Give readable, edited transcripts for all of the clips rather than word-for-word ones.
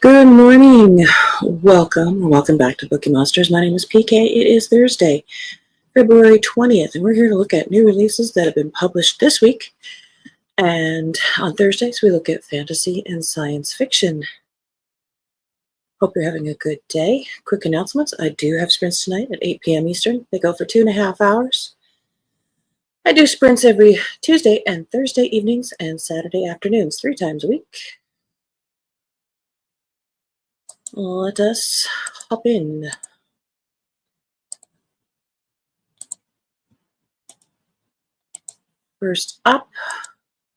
Good morning. Welcome back to Bookeemonsters. My name is PK. It is Thursday, February 20th, and we're here to look at new releases that have been published this week. And on Thursdays, we look at fantasy and science fiction. Hope you're having a good day. Quick announcements. I do have sprints tonight at 8 p.m. Eastern. They go for 2.5 hours. I do sprints every Tuesday and Thursday evenings and Saturday afternoons, 3 times a week. Let us hop in. First up,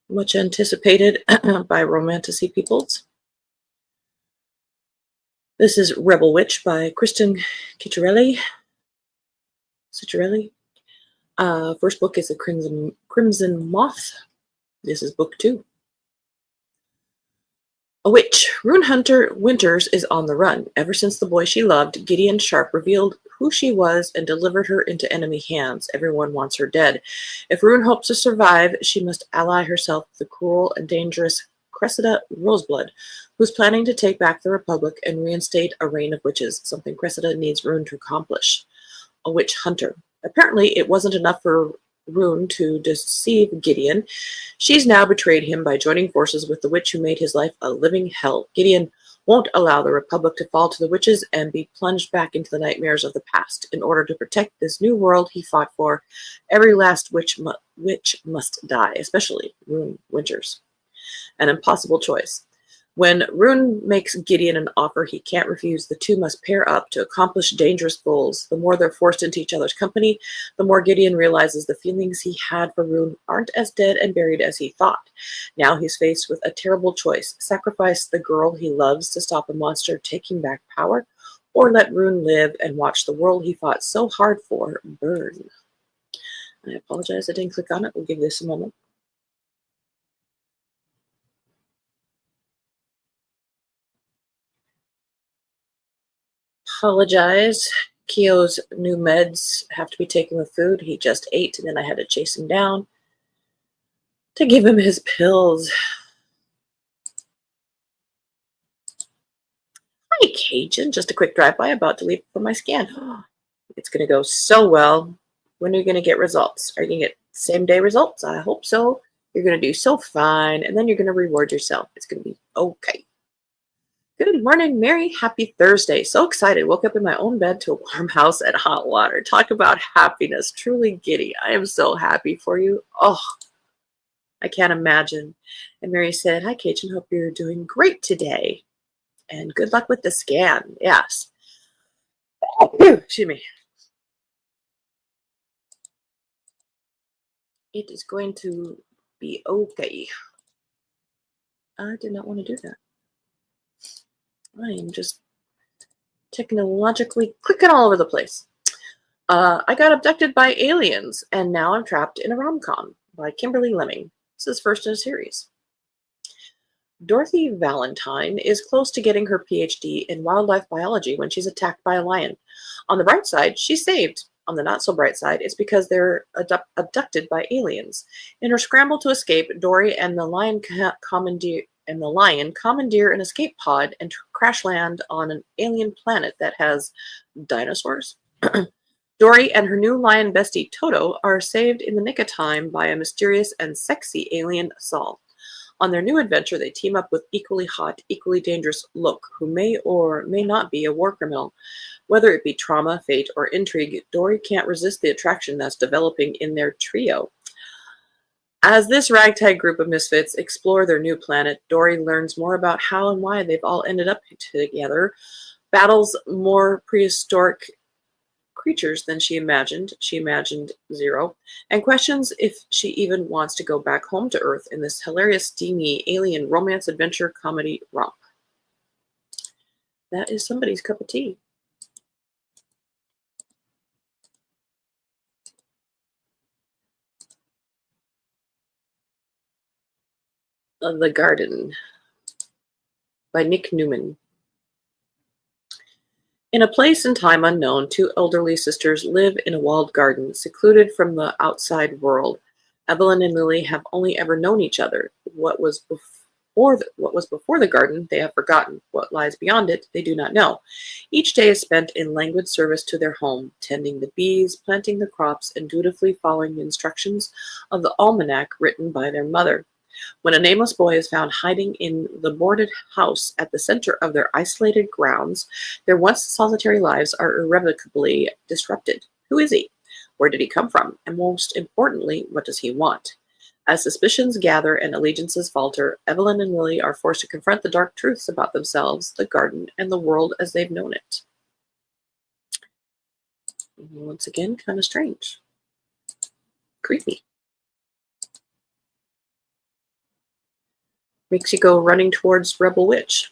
much anticipated by romantasy peoples. This is Rebel Witch by Kristen Ciccarelli. First book is The Crimson Moth. This is book 2. A witch, Rune Hunter Winters, is on the run. Ever since the boy she loved, Gideon Sharp, revealed who she was and delivered her into enemy hands. Everyone wants her dead. If Rune hopes to survive, she must ally herself with the cruel and dangerous Cressida Roseblood, who's planning to take back the Republic and reinstate a reign of witches, something Cressida needs Rune to accomplish. A witch hunter. Apparently, it wasn't enough for Rune to deceive Gideon. She's now betrayed him by joining forces with the witch who made his life a living hell. Gideon won't allow the Republic to fall to the witches and be plunged back into the nightmares of the past. In order to protect this new world he fought for, every last witch must die, especially Rune Winters. An impossible choice. When Rune makes Gideon an offer he can't refuse, the two must pair up to accomplish dangerous goals. The more they're forced into each other's company, the more Gideon realizes the feelings he had for Rune aren't as dead and buried as he thought. Now he's faced with a terrible choice: sacrifice the girl he loves to stop a monster taking back power, or let Rune live and watch the world he fought so hard for burn. I apologize I didn't click on it. We'll give this a moment. Apologize. Kyo's new meds have to be taken with food. He just ate, and then I had to chase him down to give him his pills. Hi, Cajun. Just a quick drive-by, about to leave for my scan. It's going to go so well. When are you going to get results? Are you going to get same-day results? I hope so. You're going to do so fine, and then you're going to reward yourself. It's going to be okay. Good morning, Mary. Happy Thursday. So excited. Woke up in my own bed to a warm house and hot water. Talk about happiness. Truly giddy. I am so happy for you. Oh, I can't imagine. And Mary said, hi, Cajun. Hope you're doing great today. And good luck with the scan. Yes. Excuse me. It is going to be okay. I did not want to do that. I am just technologically clicking all over the place. I got abducted by aliens, and now I'm trapped in a rom-com by Kimberly Lemming. This is first in a series. Dorothy Valentine is close to getting her PhD in wildlife biology when she's attacked by a lion. On the bright side, she's saved. On the not so bright side, it's because they're abducted by aliens. In her scramble to escape, Dory and the lion commandeer an escape pod and crash land on an alien planet that has dinosaurs. Dory and her new lion bestie Toto are saved in the nick of time by a mysterious and sexy alien Saul. On their new adventure, they team up with equally hot, equally dangerous Look, who may or may not be a war criminal. Whether it be trauma, fate, or intrigue, Dory can't resist the attraction that's developing in their trio. As this ragtag group of misfits explore their new planet, Dory learns more about how and why they've all ended up together, battles more prehistoric creatures than she imagined zero, and questions if she even wants to go back home to Earth in this hilarious, steamy, alien romance adventure comedy romp. That is somebody's cup of tea. The Garden by Nick Newman. In a place and time unknown, two elderly sisters live in a walled garden, secluded from the outside world. Evelyn and Lily have only ever known each other. What was what was before the garden they have forgotten. What lies beyond it they do not know. Each day is spent in languid service to their home, tending the bees, planting the crops, and dutifully following the instructions of the almanac written by their mother. When a nameless boy is found hiding in the boarded house at the center of their isolated grounds, their once solitary lives are irrevocably disrupted. Who is he? Where did he come from? And most importantly, what does he want? As suspicions gather and allegiances falter, Evelyn and Willie are forced to confront the dark truths about themselves, the garden, and the world as they've known it. Once again, kind of strange. Creepy. Makes you go running towards Rebel Witch.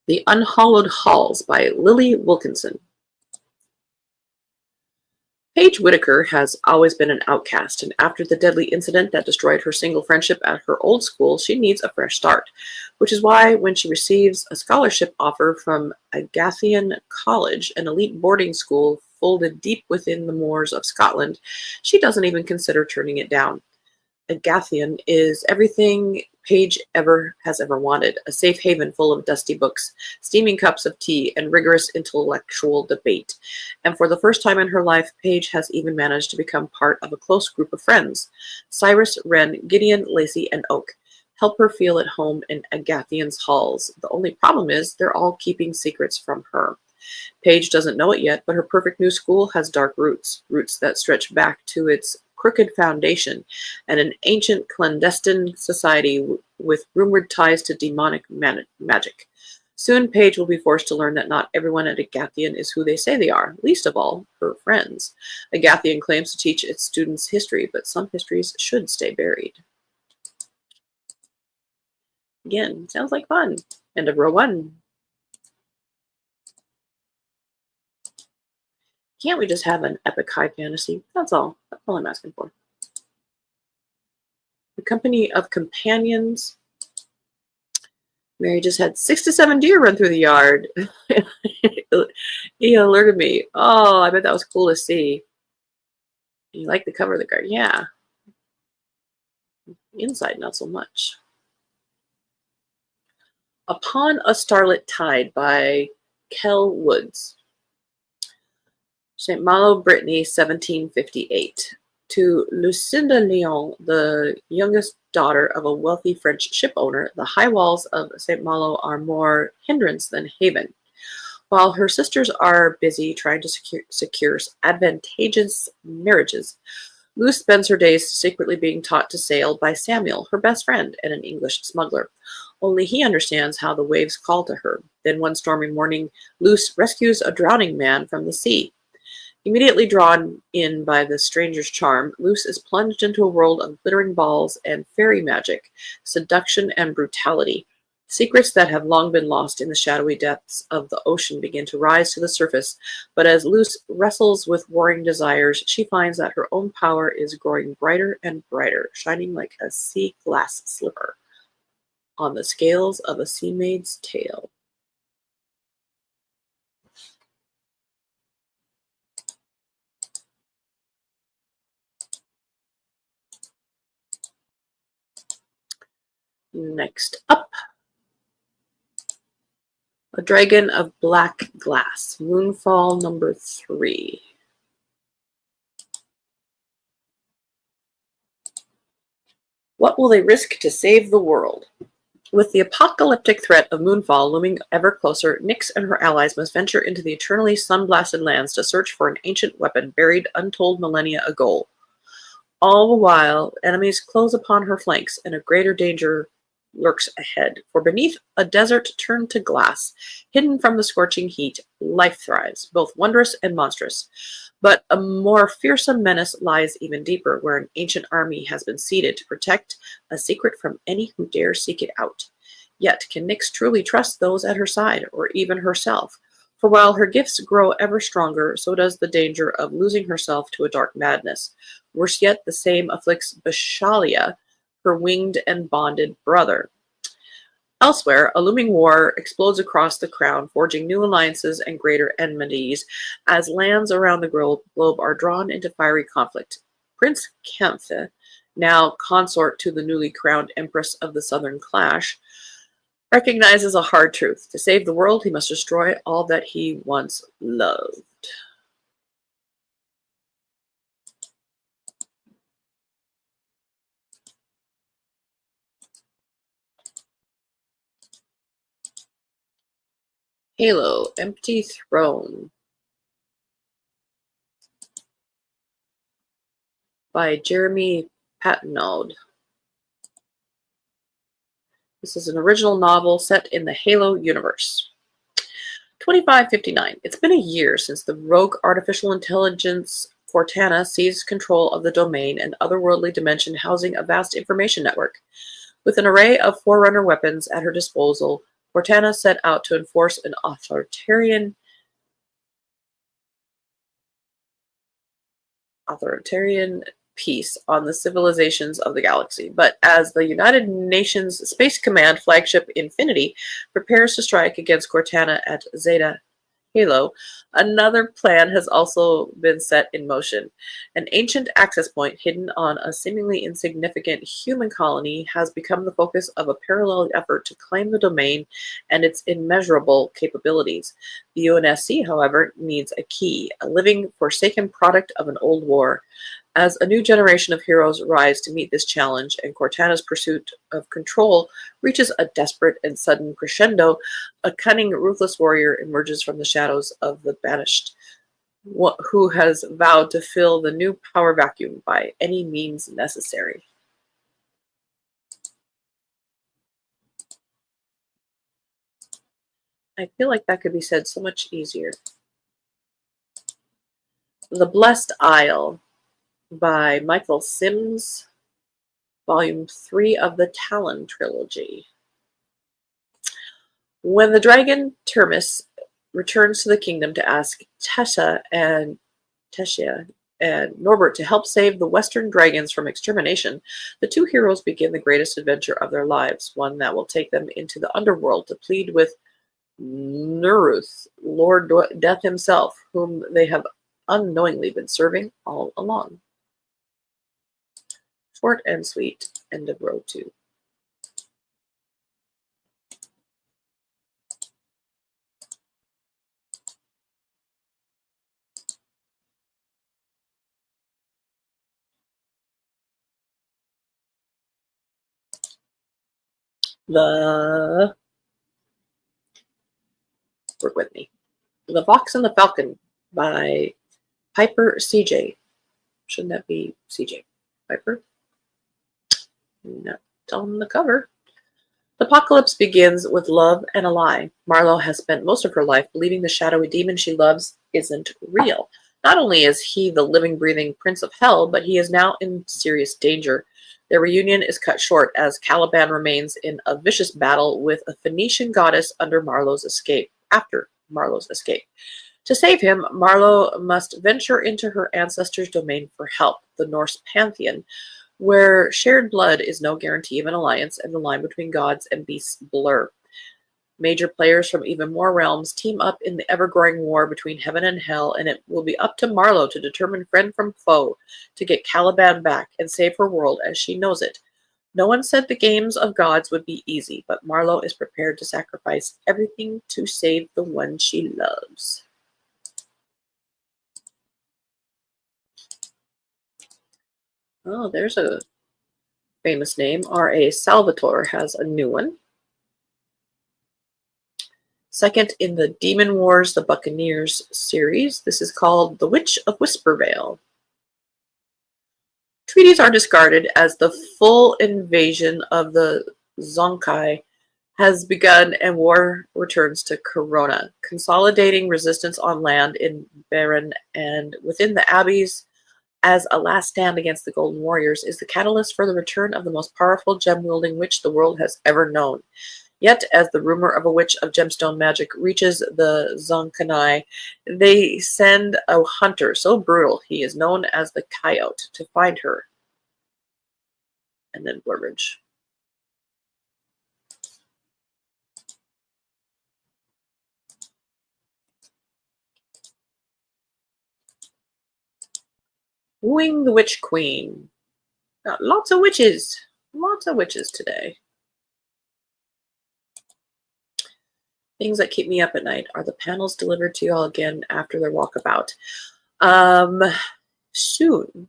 The Unhallowed Halls by Lily Wilkinson. Paige Whitaker has always been an outcast, and after the deadly incident that destroyed her single friendship at her old school, she needs a fresh start, which is why when she receives a scholarship offer from Agathian College, an elite boarding school folded deep within the moors of Scotland, she doesn't even consider turning it down. Agathian is everything Paige has ever wanted, a safe haven full of dusty books, steaming cups of tea, and rigorous intellectual debate. And for the first time in her life, Paige has even managed to become part of a close group of friends. Cyrus, Wren, Gideon, Lacey, and Oak help her feel at home in Agathian's halls. The only problem is they're all keeping secrets from her. Paige doesn't know it yet, but her perfect new school has dark roots that stretch back to its crooked foundation and an ancient clandestine society with rumored ties to demonic magic. Soon, Paige will be forced to learn that not everyone at Agathian is who they say they are, least of all, her friends. Agathian claims to teach its students history, but some histories should stay buried. Again, sounds like fun. End of row 1. Can't we just have an epic high fantasy? That's all. That's all I'm asking for. The Company of Companions. Mary just had 6 to 7 deer run through the yard. He alerted me. Oh, I bet that was cool to see. You like the cover of the garden? Yeah. Inside, not so much. Upon a Starlit Tide by Kell Woods. St. Malo, Brittany, 1758. To Lucinda Lyon, the youngest daughter of a wealthy French ship owner, the high walls of St. Malo are more hindrance than haven. While her sisters are busy trying to secure advantageous marriages, Luce spends her days secretly being taught to sail by Samuel, her best friend and an English smuggler. Only he understands how the waves call to her. Then one stormy morning, Luce rescues a drowning man from the sea. Immediately drawn in by the stranger's charm, Luce is plunged into a world of glittering balls and fairy magic, seduction and brutality. Secrets that have long been lost in the shadowy depths of the ocean begin to rise to the surface, but as Luce wrestles with warring desires, she finds that her own power is growing brighter and brighter, shining like a sea glass slipper on the scales of a sea maid's tail. Next up, A Dragon of Black Glass, Moonfall number 3. What will they risk to save the world? With the apocalyptic threat of Moonfall looming ever closer, Nyx and her allies must venture into the eternally sun-blasted lands to search for an ancient weapon buried untold millennia ago. All the while, enemies close upon her flanks, and a greater danger lurks ahead. For beneath a desert turned to glass, hidden from the scorching heat, life thrives, both wondrous and monstrous. But a more fearsome menace lies even deeper, where an ancient army has been seated to protect a secret from any who dare seek it out. Yet, can Nyx truly trust those at her side, or even herself? For while her gifts grow ever stronger, so does the danger of losing herself to a dark madness. Worse yet, the same afflicts Bashalia, her winged and bonded brother. Elsewhere, a looming war explodes across the crown, forging new alliances and greater enmities as lands around the globe are drawn into fiery conflict. Prince Kemphe now consort to the newly crowned Empress of the Southern Clash, recognizes a hard truth. To save the world, he must destroy all that he once loved. Halo, Empty Throne by Jeremy Patnaud. This is an original novel set in the Halo universe. 2559. It's been a year since the rogue artificial intelligence Cortana seized control of the domain and otherworldly dimension housing a vast information network. With an array of Forerunner weapons at her disposal, Cortana set out to enforce an authoritarian peace on the civilizations of the galaxy. But as the United Nations Space Command flagship Infinity prepares to strike against Cortana at Zeta Halo, another plan has also been set in motion. An ancient access point hidden on a seemingly insignificant human colony has become the focus of a parallel effort to claim the domain and its immeasurable capabilities. The UNSC, however, needs a key, a living, forsaken product of an old war. As a new generation of heroes rise to meet this challenge and Cortana's pursuit of control reaches a desperate and sudden crescendo, a cunning, ruthless warrior emerges from the shadows of the banished, who has vowed to fill the new power vacuum by any means necessary. I feel like that could be said so much easier. The Blessed Isle by Michael Sims, Volume 3 of the Talon Trilogy. When the dragon Termis returns to the kingdom to ask Tessia and Norbert to help save the Western dragons from extermination, the two heroes begin the greatest adventure of their lives, one that will take them into the underworld to plead with Nuruth, Lord Death himself, whom they have unknowingly been serving all along. Short and sweet. End of row 2. Work with me. The Fox and the Falcon by Piper CJ. Shouldn't that be CJ? Piper? Not on the cover. The apocalypse begins with love and a lie. Marlowe has spent most of her life believing the shadowy demon she loves isn't real. Not only is he the living, breathing prince of hell, but he is now in serious danger. Their reunion is cut short as Caliban remains in a vicious battle with a Phoenician goddess after Marlowe's escape. To save him, Marlowe must venture into her ancestors' domain for help, the Norse pantheon, where shared blood is no guarantee of an alliance and the line between gods and beasts blur. Major players from even more realms team up in the ever-growing war between heaven and hell, and it will be up to Marlowe to determine friend from foe, to get Caliban back and save her world as she knows it. No one said the games of gods would be easy, but Marlowe is prepared to sacrifice everything to save the one she loves. Oh, there's a famous name. R.A. Salvatore has a new one. Second in the Demon Wars, the Buccaneers series. This is called The Witch of Whispervale. Treaties are discarded as the full invasion of the Zonkai has begun and war returns to Corona, consolidating resistance on land in Baron and within the abbeys as a last stand against the Golden Warriors is the catalyst for the return of the most powerful gem-wielding witch the world has ever known. Yet, as the rumor of a witch of gemstone magic reaches the Zonkanai, they send a hunter so brutal he is known as the Coyote to find her. And then blurridge. Wooing the Witch Queen Got lots of witches. Lots of witches today. Things that keep me up at night. Are the panels delivered to you all again after their walkabout? Soon.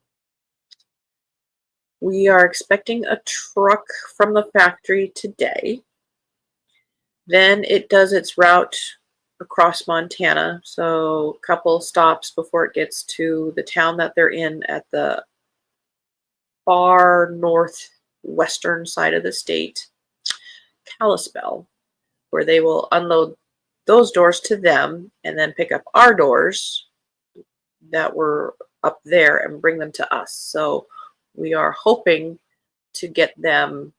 We are expecting a truck from the factory today. Then it does its route across Montana. So a couple stops before it gets to the town that they're in at the far northwestern side of the state, Kalispell, where they will unload those doors to them and then pick up our doors that were up there and bring them to us. So we are hoping to get them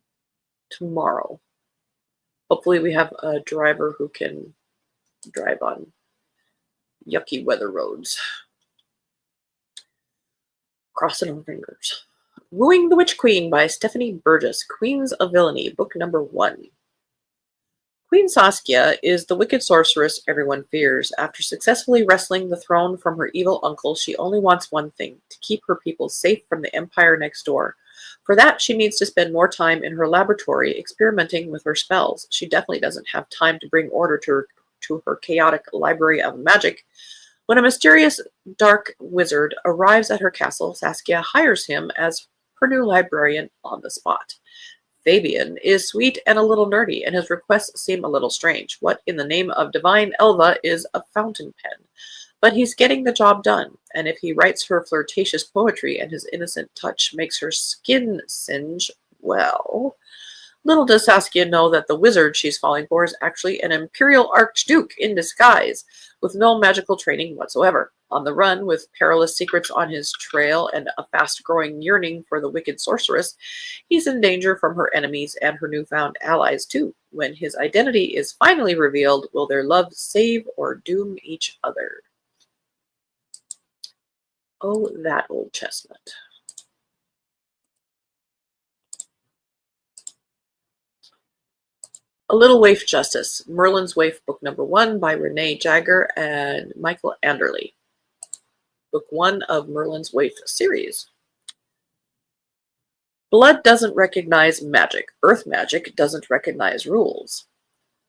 tomorrow. Hopefully we have a driver who can drive on yucky weather roads. Crossing our fingers. Wooing the Witch Queen by Stephanie Burgess, Queens of Villainy, book number 1. Queen Saskia is the wicked sorceress everyone fears. After successfully wresting the throne from her evil uncle, she only wants one thing: to keep her people safe from the empire next door. For that, she needs to spend more time in her laboratory experimenting with her spells. She definitely doesn't have time to bring order to her chaotic library of magic. When a mysterious dark wizard arrives at her castle, Saskia hires him as her new librarian on the spot. Fabian is sweet and a little nerdy, and his requests seem a little strange. What in the name of divine Elva is a fountain pen? But he's getting the job done, and if he writes her flirtatious poetry and his innocent touch makes her skin singe, well... Little does Saskia know that the wizard she's falling for is actually an imperial archduke in disguise, with no magical training whatsoever. On the run, with perilous secrets on his trail and a fast-growing yearning for the wicked sorceress, he's in danger from her enemies and her newfound allies, too. When his identity is finally revealed, will their love save or doom each other? Oh, that old chestnut. A Little Waif Justice, Merlin's Waif, book number 1 by Renee Jagger and Michael Anderley. Book 1 of Merlin's Waif series. Blood doesn't recognize magic. Earth magic doesn't recognize rules.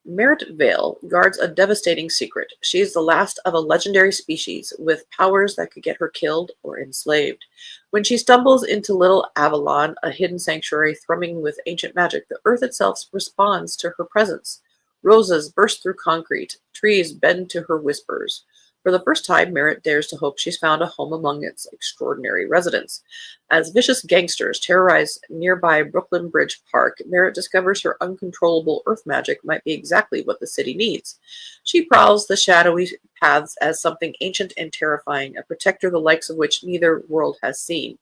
Merritt Vale guards a devastating secret. She is the last of a legendary species with powers that could get her killed or enslaved. When she stumbles into Little Avalon, a hidden sanctuary thrumming with ancient magic, the earth itself responds to her presence. Roses burst through concrete. Trees bend to her whispers. For the first time, Merritt dares to hope she's found a home among its extraordinary residents. As vicious gangsters terrorize nearby Brooklyn Bridge Park, Merritt discovers her uncontrollable earth magic might be exactly what the city needs. She prowls the shadowy paths as something ancient and terrifying, a protector the likes of which neither world has seen.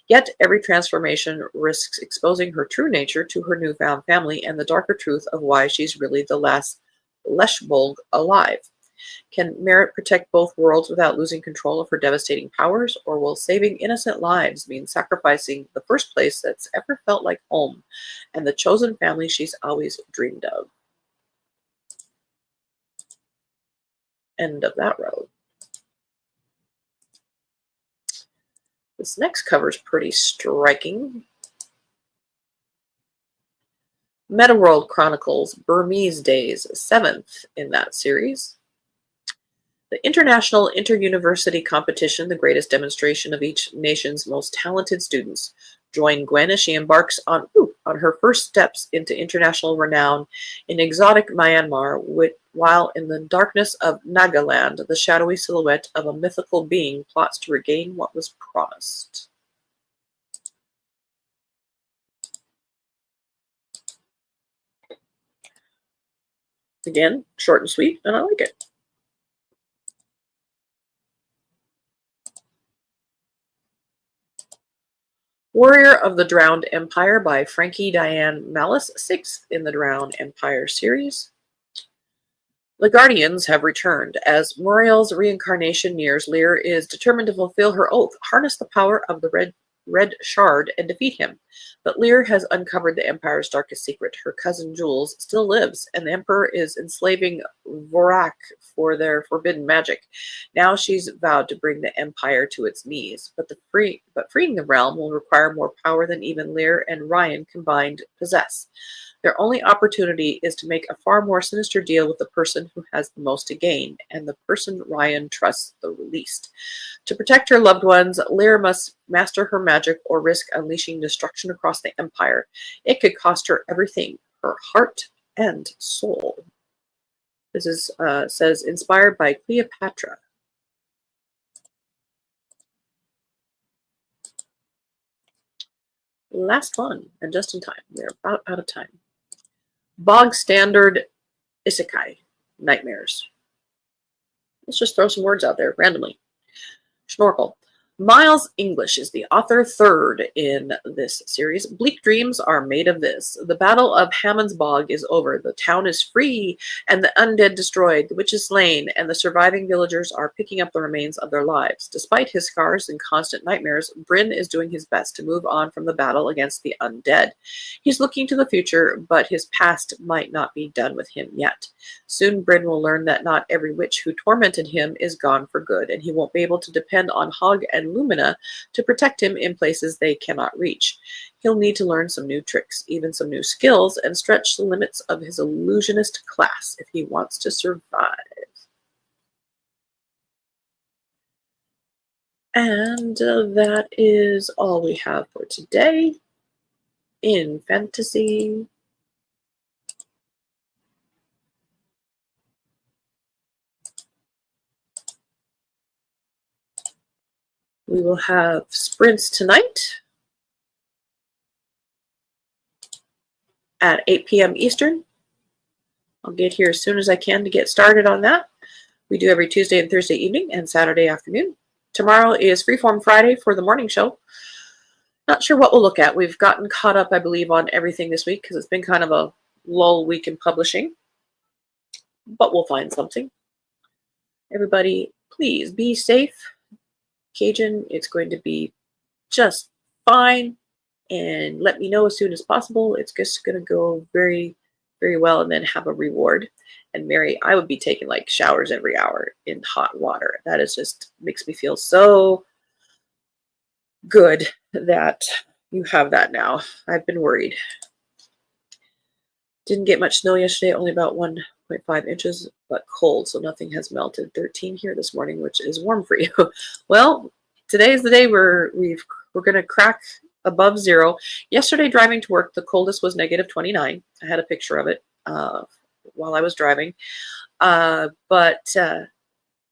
Yet every transformation risks exposing her true nature to her newfound family and the darker truth of why she's really the last Leshbolg alive. Can Merritt protect both worlds without losing control of her devastating powers, or will saving innocent lives mean sacrificing the first place that's ever felt like home and the chosen family she's always dreamed of? End of that road. This next cover is pretty striking. Metaworld Chronicles, Burmese Days, 7th in that series. The International Inter-University Competition, the greatest demonstration of each nation's most talented students. Join Gwen as she embarks on her first steps into international renown in exotic Myanmar, while in the darkness of Nagaland, the shadowy silhouette of a mythical being plots to regain what was promised. Again, short and sweet, and I like it. Warrior of the Drowned Empire by Frankie Diane Malice, 6th in the Drowned Empire series. The Guardians have returned. As Muriel's reincarnation nears, Lear is determined to fulfill her oath, harness the power of the Red red shard and defeat him. But Lear has uncovered the Empire's darkest secret. Her cousin Jules still lives, and the Emperor is enslaving Vorak for their forbidden magic. Now she's vowed to bring the Empire to its knees. But freeing the realm will require more power than even Lear and Ryan combined possess. Their only opportunity is to make a far more sinister deal with the person who has the most to gain, and the person Ryan trusts the least. To protect her loved ones, Lear must master her magic or risk unleashing destruction across the Empire. It could cost her everything, her heart and soul. This is says inspired by Cleopatra. Last one, and just in time. We're about out of time. Bog standard isekai nightmares. Let's just throw some words out there randomly. Schnorkel. Miles English is the author third in this series. Bleak dreams are made of this. The Battle of Hammond's Bog is over. The town is free and the undead destroyed. The witch is slain and the surviving villagers are picking up the remains of their lives. Despite his scars and constant nightmares, Bryn is doing his best to move on from the battle against the undead. He's looking to the future, but his past might not be done with him yet. Soon Bryn will learn that not every witch who tormented him is gone for good, and he won't be able to depend on Hogg and Lumina to protect him in places they cannot reach. He'll need to learn some new tricks, even some new skills, and stretch the limits of his illusionist class if he wants to survive. And that is all we have for today in fantasy. We will have sprints tonight at 8 p.m. Eastern. I'll get here as soon as I can to get started on that. We do every Tuesday and Thursday evening and Saturday afternoon. Tomorrow is Freeform Friday for the morning show. Not sure what we'll look at. We've gotten caught up, I believe, on everything this week because it's been kind of a lull week in publishing. But we'll find something. Everybody, please be safe. Cajun, it's going to be just fine, and let me know as soon as possible. It's just going to go very, very well and then have a reward. And Mary, I would be taking like showers every hour in hot water. That is just makes me feel so good that you have that now. I've been worried. Didn't get much snow yesterday, only about 1.5 inches, but cold, so nothing has melted. 13 here this morning, which is warm for you. Well, today is the day we're going to crack above zero. Yesterday, driving to work, the coldest was negative 29. I had a picture of it while I was driving. But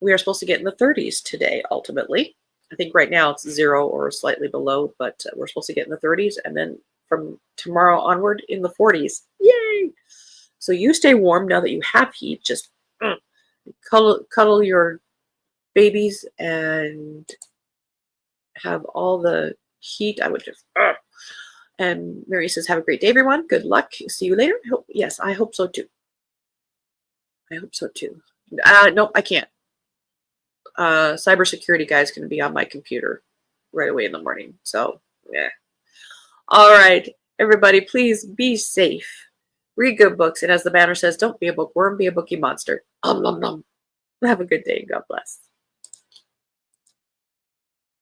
we are supposed to get in the 30s today, ultimately. I think right now it's 0 or slightly below, but we're supposed to get in the 30s, and then from tomorrow onward in the 40s. Yay! So you stay warm now that you have heat. Just cuddle your babies and have all the heat. I would just. And Mary says, have a great day, everyone. Good luck. See you later. Yes, I hope so too. I hope so too. Nope, I can't. Cybersecurity guy is going to be on my computer right away in the morning. So, yeah. All right, everybody, please be safe. Read good books. And as the banner says, don't be a bookworm, be a bookie monster. Nom nom nom. Have a good day. God bless.